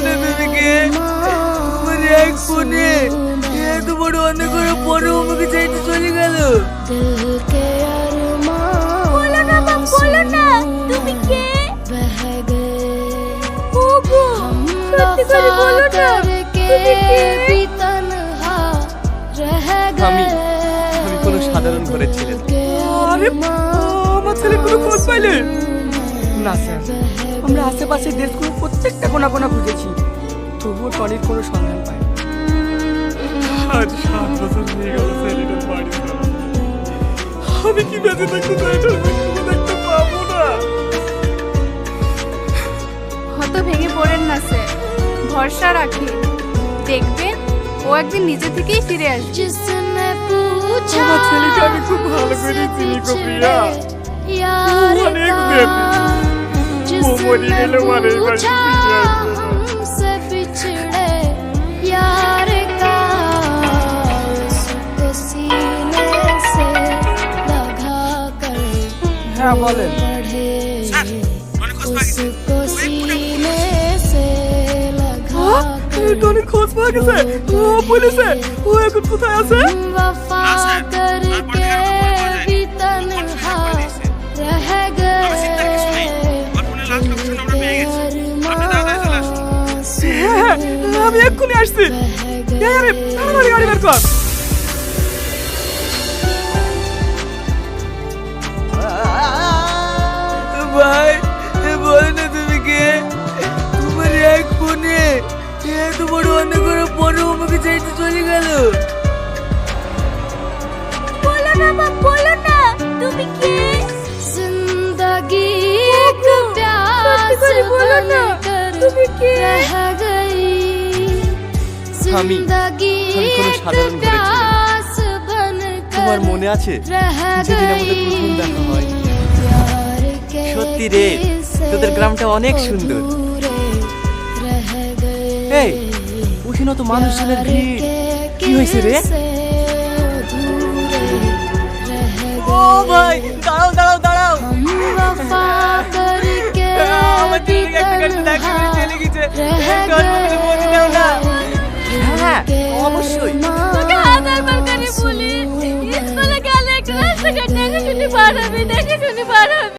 না তুমি কে? তোমার এক ফোনে এত বড় অনেক করে পরে আমাকে চাইতে চলে গেল। বলো না বাপ, বলো না তুমি কে? ওগো সত্যি করে বলো না তুমি কে? আমি কোনো সাধারণ ঘরের ছেলে না। আরে আমার ছেলে কোনো খোঁজ পাইলে না স্যার? আমরা আশেপাশে দেশগুলো প্রত্যেকটা কোনা কোনা খুঁজেছি, তবুও টনির কোনো সন্ধান পাই। আজ 7 বছর হয়ে গেল ছেলেটার বাড়ি ছাড়া। আমি কি বেঁচে থাকতে চাই, দেখতে পাবো না। হত ভেঙে পড়েন না স্যার, ভরসা রাখি, দেখবেন ও একদিন নিজে থেকেই ফিরে আসবে। আমার ছেলেকে আমি খুব ভালো করে চিনি গো প্রিয়া। অনেক বেবি ও মরে গেলে মানে বাড়ি ফিরে আসবে না। হ্যাঁ বলেন। টনির খোঁজ পাওয়া গেছে? ও পুলিশে, ও এখন কোথায় আছে? হ্যাঁ, আমি এক্ষুনি আসছি। আরে তাড়াতাড়ি গাড়ি বের কর। ভাই বলো না তুমি কে? তোমার এক ফোনে এত বড় অনেক করে পরে আমাকে চাইতে চলে গেল। বলো না বাপ, বলো না তুমি কে? জিন্দগি এক প্যাস বলো না তুমি কে? আমি কোনো সাধারণ ঘরের ছেলে না। তোমার মনে আছে যেদিন আমাদের প্রথম দেখা হয়? সত্যি রে, তোদের গ্রামটা অনেক সুন্দর। এই ওখানে তো মানুষজনের ভিড়, কি হয়েছে রে? ও ভাই দাঁড়াও দাঁড়াও দাঁড়াও, আমার ছেলেকে একটা গাড়ি ডাকি করে চলে গেছে, একটু আমাকে বলে দাও না। হ্যাঁ অবশ্যই। তোকে হাজারবার করে বলি স্কুলে গেলে ক্লাস থেকে দেখে শুনি পার হবে, দেখে শুনি পার হবে।